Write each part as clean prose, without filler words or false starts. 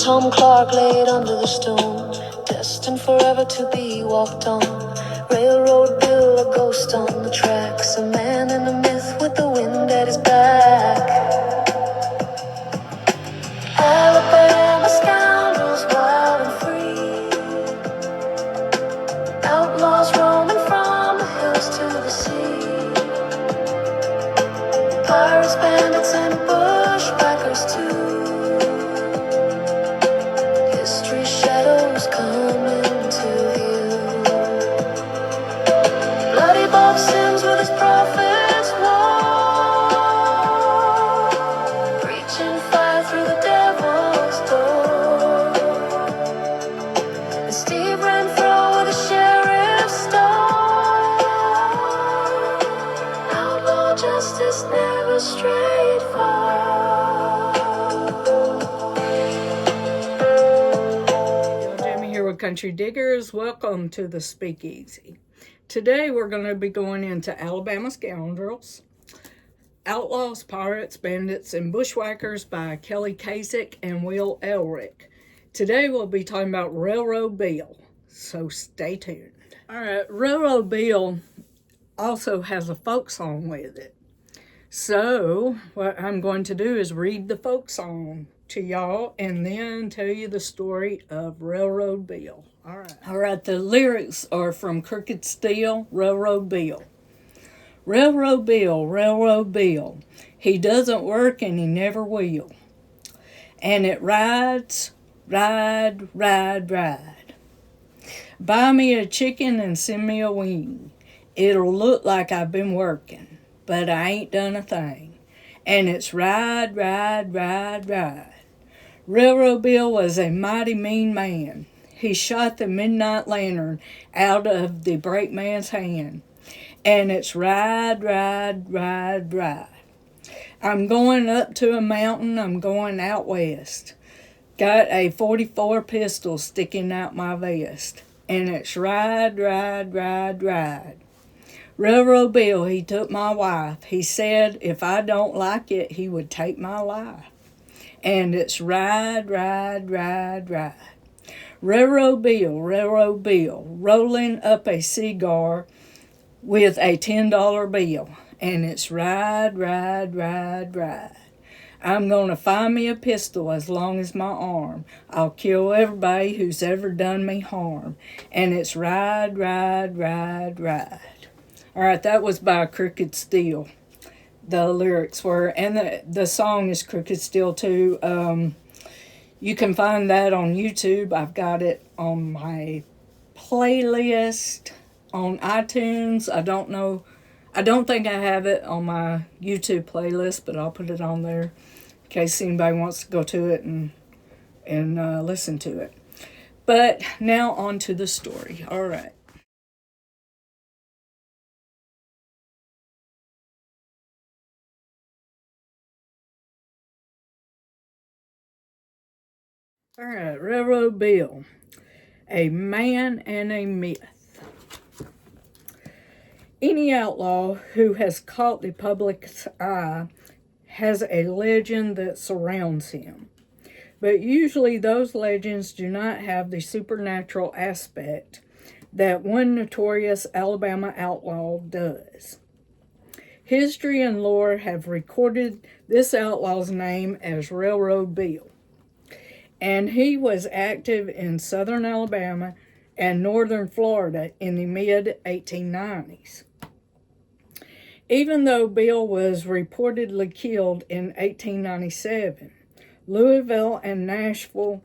Tom Clark laid under the stone, destined forever to be walked on. Railroad Bill, a ghost on the tracks, a man and a myth with the wind at his back. Alabama scoundrels, wild and free, outlaws roaming from the hills to the sea. Pirates, bandits, and bushwhackers too. History's shadows come into view. Bloody Bob Sims with his prophets war, preaching fire through the devil's door. And Steve Renfro with the sheriff's star. Outlaw justice never strayed far. Jamie here with Country Diggers. Welcome to the Speakeasy. Today we're going to be going into Alabama Scoundrels, Outlaws, Pirates, Bandits, and Bushwhackers by Kelly Kazek and Will Elrick. Today we'll be talking about Railroad Bill, so stay tuned. All right, Railroad Bill also has a folk song with it. So what I'm going to do is read the folk song to y'all and then tell you the story of Railroad Bill. All right, the lyrics are from Crooked Steel, Railroad Bill. Railroad Bill, he doesn't work and he never will. And it rides, ride. Buy me a chicken and send me a wing. It'll look like I've been working, but I ain't done a thing. And it's ride. Railroad Bill was a mighty mean man. He shot the midnight lantern out of the brakeman's hand. And it's ride. I'm going up to a mountain, I'm going out west. Got a 44 pistol sticking out my vest. And it's ride. Railroad Bill, he took my wife. He said if I don't like it, he would take my life. And it's ride. Railroad Bill, rolling up a cigar with a $10 bill. And it's ride. I'm going to find me a pistol as long as my arm. I'll kill everybody who's ever done me harm. And it's ride. All right, that was by Crooked Steel. The lyrics were, and the song is Crooked Steel too. You can find that on YouTube. I've got it on my playlist on iTunes. I don't think I have it on my YouTube playlist, but I'll put it on there in case anybody wants to go to it and listen to it. But now on to the story. All right. All right, Railroad Bill, a man and a myth. Any outlaw who has caught the public's eye has a legend that surrounds him. But usually those legends do not have the supernatural aspect that one notorious Alabama outlaw does. History and lore have recorded this outlaw's name as Railroad Bill. And he was active in southern Alabama and northern Florida in the mid-1890s. Even though Bill was reportedly killed in 1897, Louisville and Nashville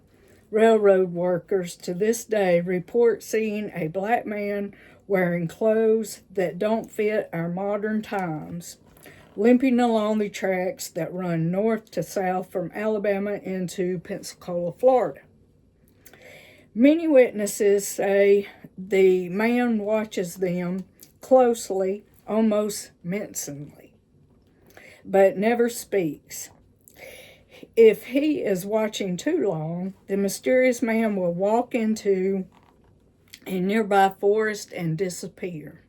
railroad workers to this day report seeing a black man wearing clothes that don't fit our modern times, limping along the tracks that run north to south from Alabama into Pensacola, Florida. Many witnesses say the man watches them closely, almost menacingly, but never speaks. If he is watching too long, the mysterious man will walk into a nearby forest and disappear.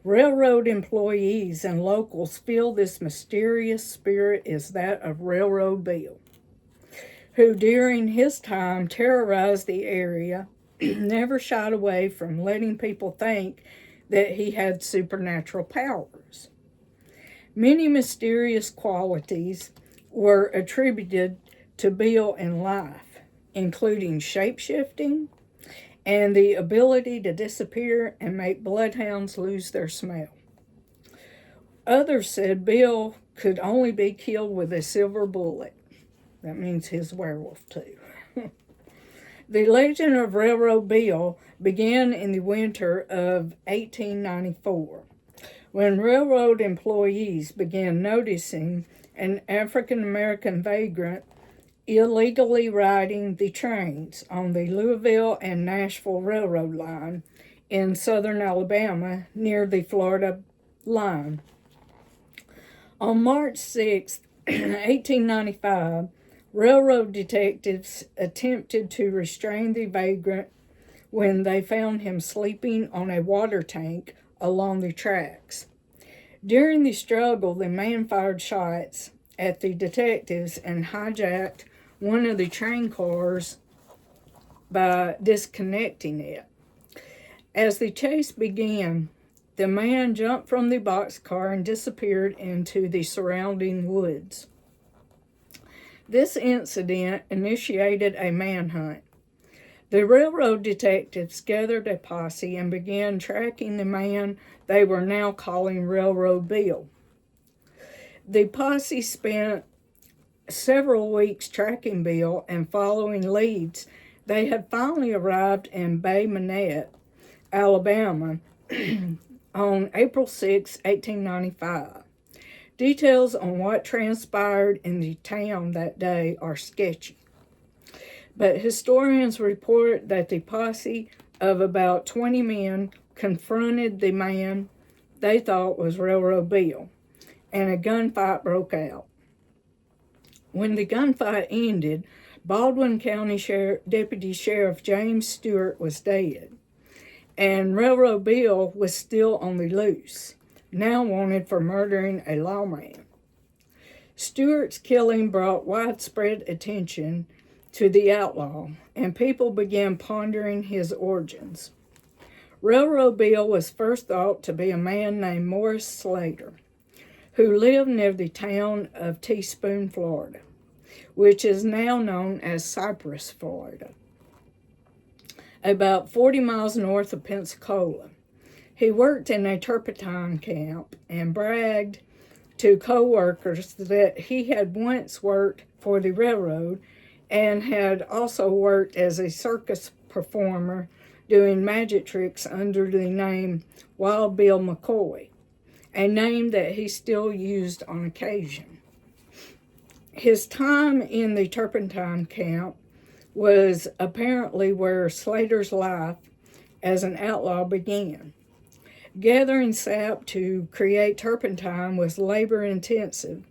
Railroad employees and locals feel this mysterious spirit is that of Railroad Bill. who during his time terrorized the area, never shied away from letting people think that he had supernatural powers. Many mysterious qualities were attributed to Bill in life, including shape-shifting and the ability to disappear and make bloodhounds lose their smell. Others said Bill could only be killed with a silver bullet. That means his werewolf too. The legend of Railroad Bill began in the winter of 1894, when railroad employees began noticing an African American vagrant illegally riding the trains on the Louisville and Nashville Railroad line in southern Alabama near the Florida line. On March 6, 1895, railroad detectives attempted to restrain the vagrant when they found him sleeping on a water tank along the tracks. During the struggle, the man fired shots at the detectives and hijacked one of the train cars by disconnecting it. As the chase began, the man jumped from the boxcar and disappeared into the surrounding woods. This incident initiated a manhunt. The railroad detectives gathered a posse and began tracking the man they were now calling Railroad Bill. The posse spent several weeks tracking Bill and following leads. They had finally arrived in Bay Minette, Alabama, on April 6, 1895. Details on what transpired in the town that day are sketchy, but historians report that the posse of about 20 men confronted the man they thought was Railroad Bill, and a gunfight broke out. When the gunfight ended, Baldwin County Deputy Sheriff James Stewart was dead, and Railroad Bill was still on the loose, now wanted for murdering a lawman. Stewart's killing brought widespread attention to the outlaw, and people began pondering his origins. Railroad Bill was first thought to be a man named Morris Slater, who lived near the town of Teaspoon, Florida, which is now known as Cypress, Florida, about 40 miles north of Pensacola. He worked in a turpentine camp and bragged to co-workers that he had once worked for the railroad and had also worked as a circus performer doing magic tricks under the name Wild Bill McCoy, a name that he still used on occasion. His time in the turpentine camp was apparently where Slater's life as an outlaw began. Gathering sap to create turpentine was labor-intensive,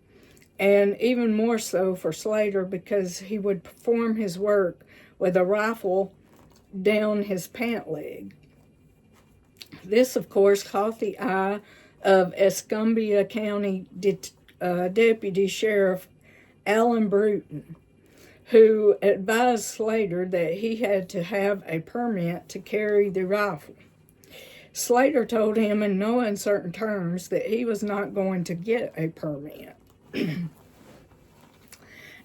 and even more so for Slater because he would perform his work with a rifle down his pant leg. This, of course, caught the eye of Escambia County Deputy Sheriff Allen Bruton, who advised Slater that he had to have a permit to carry the rifle. Slater told him in no uncertain terms that he was not going to get a permit.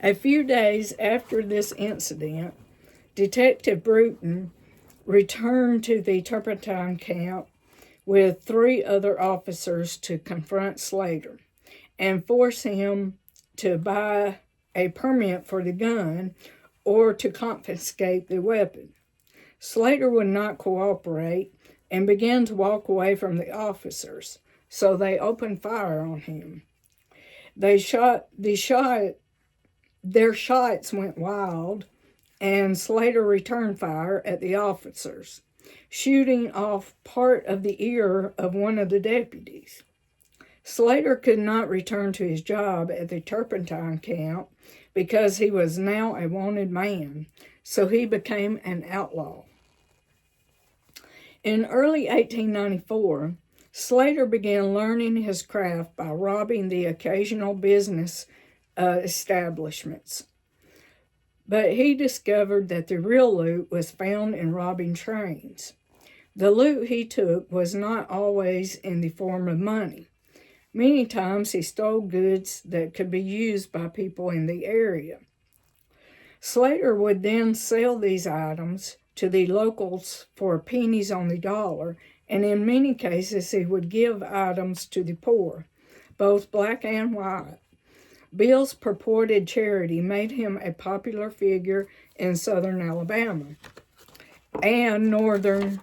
A few days after this incident, Detective Bruton returned to the turpentine camp with 3 other officers to confront Slater and force him to buy a permit for the gun or to confiscate the weapon. Slater would not cooperate and began to walk away from the officers, so they opened fire on him. Their shots went wild, and Slater returned fire at the officers, shooting off part of the ear of one of the deputies. Slater could not return to his job at the turpentine camp because he was now a wanted man, so he became an outlaw. In early 1894, Slater began learning his craft by robbing the occasional business establishments. But he discovered that the real loot was found in robbing trains. The loot he took was not always in the form of money. Many times he stole goods that could be used by people in the area. Slater would then sell these items to the locals for pennies on the dollar, and in many cases he would give items to the poor, both black and white. Bill's purported charity made him a popular figure in southern Alabama and northern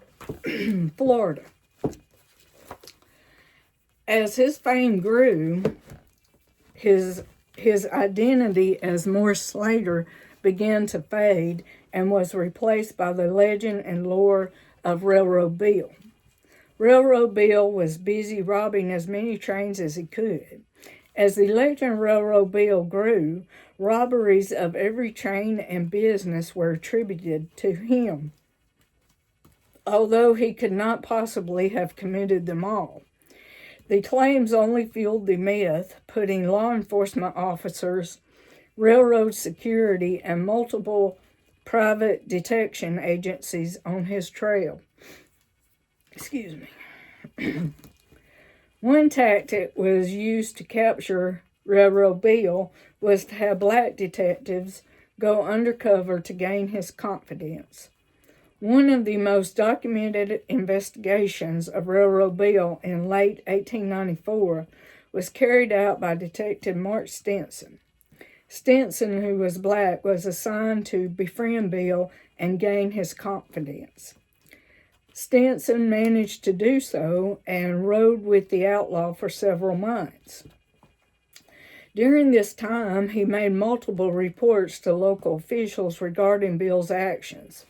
Florida. As his fame grew, his identity as Morris Slater began to fade and was replaced by the legend and lore of Railroad Bill. Railroad Bill was busy robbing as many trains as he could. As the legend of Railroad Bill grew, robberies of every train and business were attributed to him, although he could not possibly have committed them all. The claims only fueled the myth, putting law enforcement officers, railroad security, and multiple private detection agencies on his trail. Excuse me. One tactic was used to capture Railroad Bill was to have black detectives go undercover to gain his confidence. One of the most documented investigations of Railroad Bill in late 1894 was carried out by Detective Mark Stinson. Stinson, who was black, was assigned to befriend Bill and gain his confidence. Stinson managed to do so and rode with the outlaw for several months. During this time, he made multiple reports to local officials regarding Bill's actions.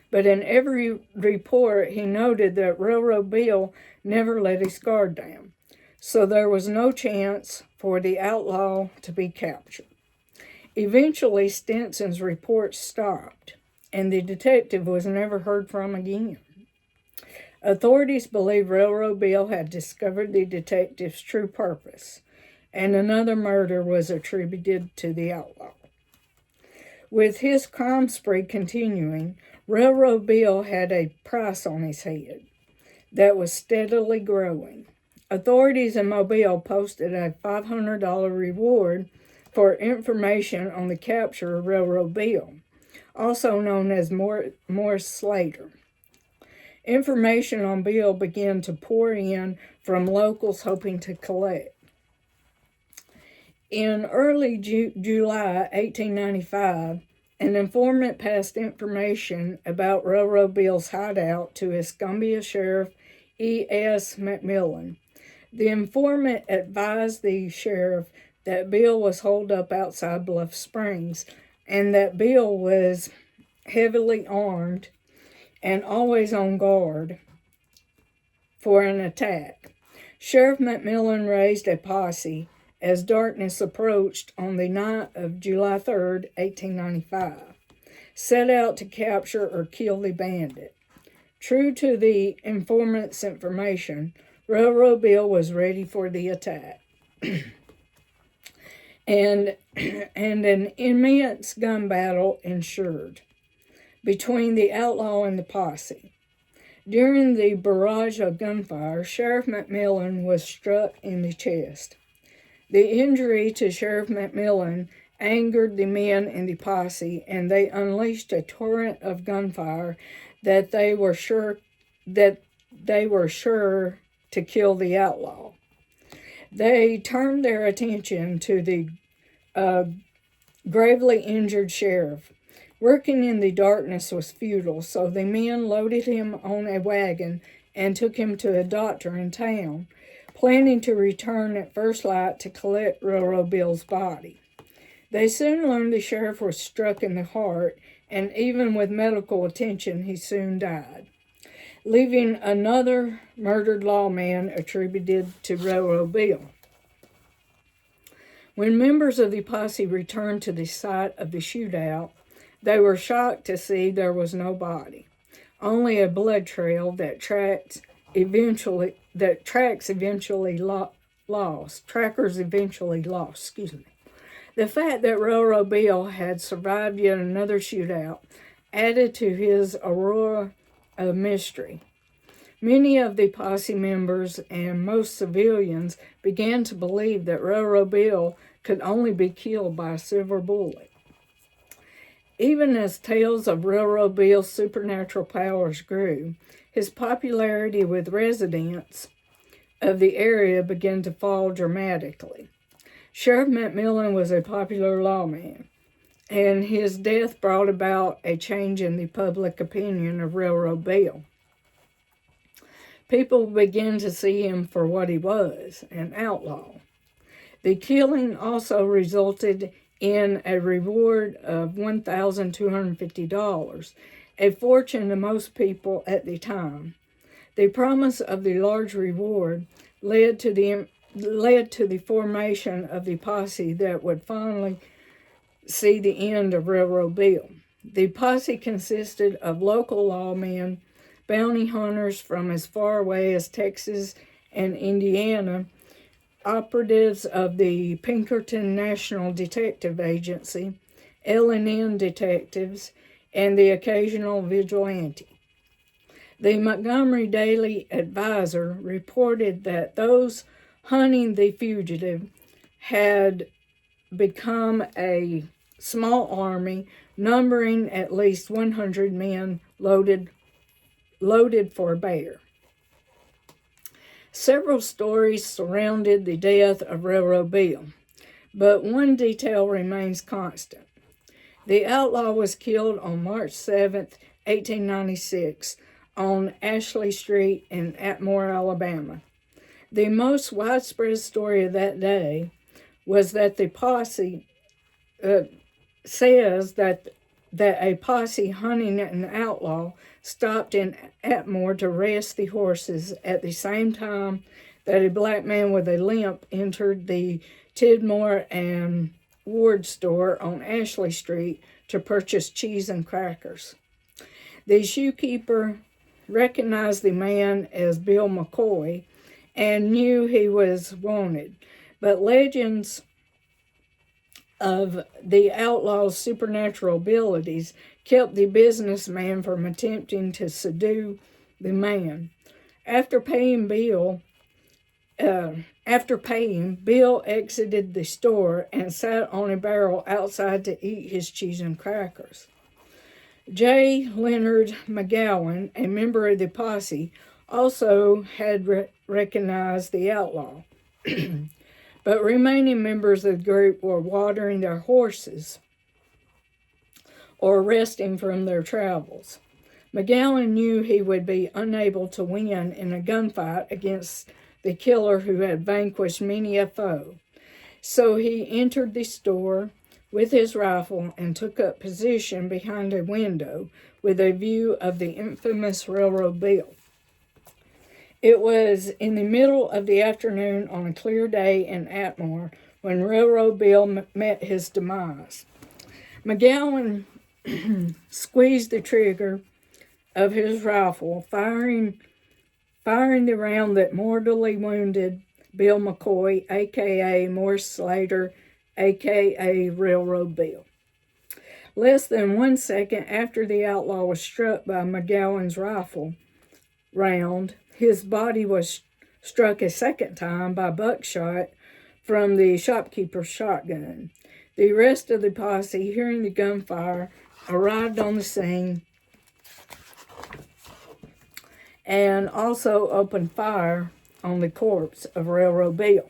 But in every report, he noted that Railroad Bill never let his guard down, so there was no chance for the outlaw to be captured. Eventually, Stinson's reports stopped, and the detective was never heard from again. Authorities believe Railroad Bill had discovered the detective's true purpose, and another murder was attributed to the outlaw. With his crime spree continuing, Railroad Bill had a price on his head that was steadily growing. Authorities in Mobile posted a $500 reward for information on the capture of Railroad Bill, also known as Morris Slater. Information on Bill began to pour in from locals hoping to collect. In early July 1895, an informant passed information about Railroad Bill's hideout to Escambia Sheriff E.S. McMillan. The informant advised the sheriff that Bill was holed up outside Bluff Springs and that Bill was heavily armed and always on guard for an attack. Sheriff McMillan raised a posse as darkness approached on the night of July 3rd, 1895, set out to capture or kill the bandit. True to the informant's information, Railroad Bill was ready for the attack. and an immense gun battle ensued between the outlaw and the posse. During the barrage of gunfire, Sheriff McMillan was struck in the chest. The injury to Sheriff McMillan angered the men in the posse, and they unleashed a torrent of gunfire that they were sure to kill the outlaw. They turned their attention to the gravely injured sheriff. Working in the darkness was futile, so the men loaded him on a wagon and took him to a doctor in town, planning to return at first light to collect Railroad Bill's body. They soon learned the sheriff was struck in the heart, and even with medical attention, he soon died, leaving another murdered lawman attributed to Railroad Bill. When members of the posse returned to the site of the shootout, they were shocked to see there was no body, only a blood trail that trackers eventually lost. The fact that Railroad Bill had survived yet another shootout added to his aurora of mystery. Many of the posse members and most civilians began to believe that Railroad Bill could only be killed by a silver bullet. Even as tales of Railroad Bill's supernatural powers grew, his popularity with residents of the area began to fall dramatically. Sheriff McMillan was a popular lawman, and his death brought about a change in the public opinion of Railroad Bill. People began to see him for what he was, an outlaw. The killing also resulted in a reward of $1,250, a fortune to most people at the time. The promise of the large reward led to the formation of the posse that would finally see the end of Railroad Bill. The posse consisted of local lawmen, bounty hunters from as far away as Texas and Indiana, operatives of the Pinkerton National Detective Agency, L&N detectives, and the occasional vigilante. The Montgomery Daily Advisor reported that those hunting the fugitive had become a small army numbering at least 100 men loaded for bear. Several stories surrounded the death of Railroad Bill, but one detail remains constant. The outlaw was killed on March 7th, 1896, on Ashley Street in Atmore, Alabama. The most widespread story of that day was that the posse says that a posse hunting an outlaw stopped in Atmore to rest the horses at the same time that a black man with a limp entered the Tidmore and Ward store on Ashley Street to purchase cheese and crackers. The shoekeeper recognized the man as Bill McCoy and knew he was wanted, but legends of the outlaw's supernatural abilities kept the businessman from attempting to subdue the man. After paying, Bill exited the store and sat on a barrel outside to eat his cheese and crackers. J. Leonard McGowan, a member of the posse, also had recognized the outlaw, but remaining members of the group were watering their horses or resting from their travels. McGowan knew he would be unable to win in a gunfight against the killer who had vanquished many a foe, so he entered the store with his rifle and took up position behind a window with a view of the infamous Railroad Bill. It was in the middle of the afternoon on a clear day in Atmore when Railroad Bill met his demise. McGowan squeezed the trigger of his rifle, firing the round that mortally wounded Bill McCoy, a.k.a. Morris Slater, a.k.a. Railroad Bill. Less than 1 second after the outlaw was struck by McGowan's rifle round, his body was struck a second time by buckshot from the shopkeeper's shotgun. The rest of the posse, hearing the gunfire, arrived on the scene and also opened fire on the corpse of Railroad Bill.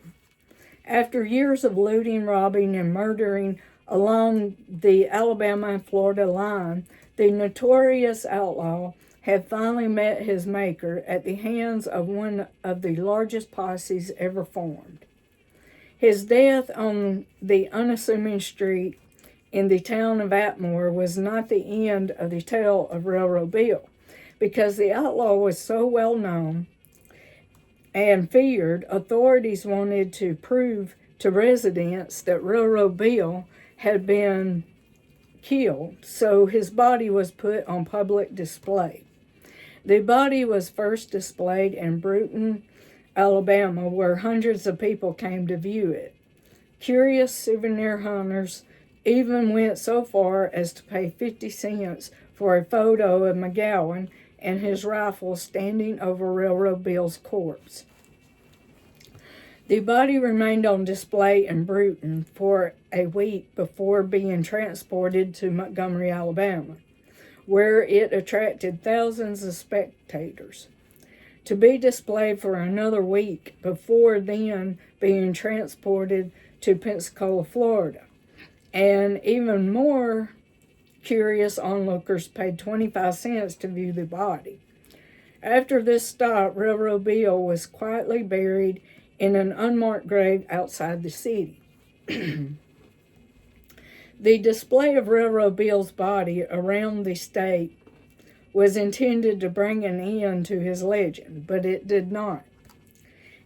After years of looting, robbing, and murdering along the Alabama and Florida line, the notorious outlaw had finally met his maker at the hands of one of the largest posses ever formed. His death on the unassuming street in the town of Atmore was not the end of the tale of Railroad Bill, because the outlaw was so well known and feared, authorities wanted to prove to residents that Railroad Bill had been killed, so his body was put on public display. The body was first displayed in Brewton, Alabama, where hundreds of people came to view it. Curious souvenir hunters even went so far as to pay 50 cents for a photo of McGowan and his rifle standing over Railroad Bill's corpse. The body remained on display in Brewton for a week before being transported to Montgomery, Alabama, where it attracted thousands of spectators, to be displayed for another week before then being transported to Pensacola, Florida. And even more curious onlookers paid 25 cents to view the body. After this stop, Railroad Bill was quietly buried in an unmarked grave outside the city. The display of Railroad Bill's body around the state was intended to bring an end to his legend, but it did not.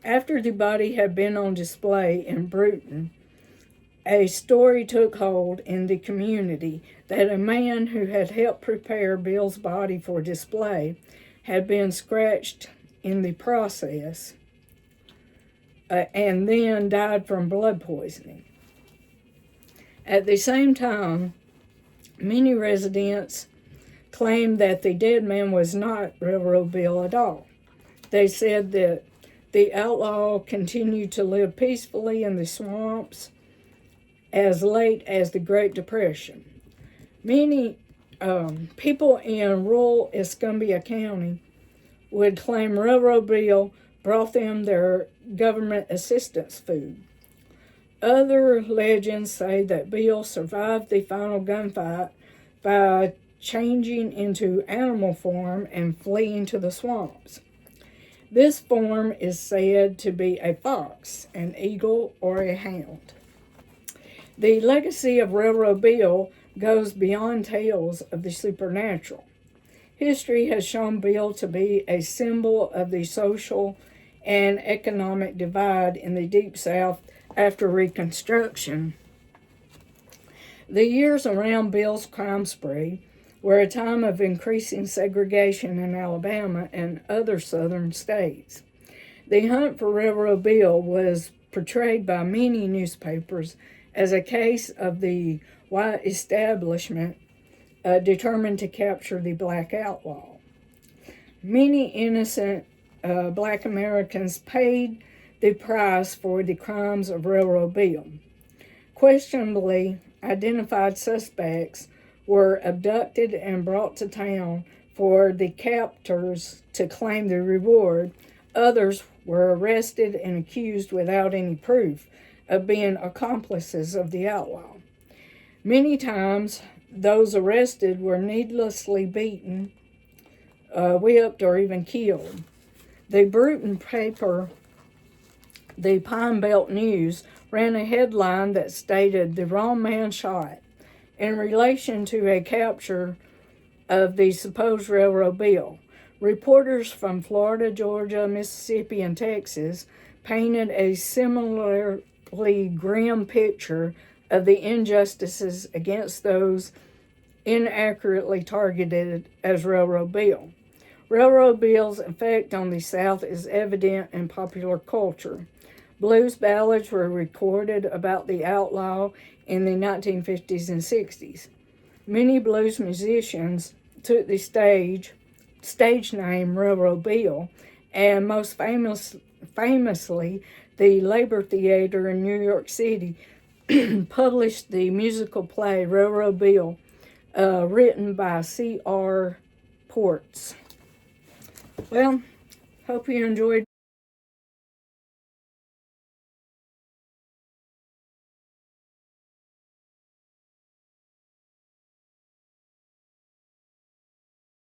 After the body had been on display in Brewton, a story took hold in the community that a man who had helped prepare Bill's body for display had been scratched in the process and then died from blood poisoning. At the same time, many residents claimed that the dead man was not Railroad Bill at all. They said that the outlaw continued to live peacefully in the swamps as late as the Great Depression. Many people in rural Escambia County would claim Railroad Bill brought them their government assistance food. Other legends say that Bill survived the final gunfight by changing into animal form and fleeing to the swamps. This form is said to be a fox, an eagle, or a hound. The legacy of Railroad Bill goes beyond tales of the supernatural. History has shown Bill to be a symbol of the social and economic divide in the Deep South after Reconstruction. The years around Bill's crime spree were a time of increasing segregation in Alabama and other southern states. The hunt for Railroad Bill was portrayed by many newspapers as a case of the white establishment determined to capture the black outlaw. Many innocent black Americans paid the price for the crimes of Railroad Bill. Questionably identified suspects were abducted and brought to town for the captors to claim the reward. Others were arrested and accused without any proof of being accomplices of the outlaw. Many times, those arrested were needlessly beaten, whipped, or even killed. The Brewton paper, the Pine Belt News, ran a headline that stated, "The wrong man shot," in relation to a capture of the supposed Railroad Bill. Reporters from Florida, Georgia, Mississippi, and Texas painted a similarly grim picture of the injustices against those inaccurately targeted as Railroad Bill. Railroad Bill's effect on the South is evident in popular culture. Blues ballads were recorded about the outlaw in the 1950s and 60s. Many blues musicians took the stage name Railroad Bill, and most famously, the Labor Theater in New York City published the musical play Railroad Bill, written by C.R. Ports. Well, hope you enjoyed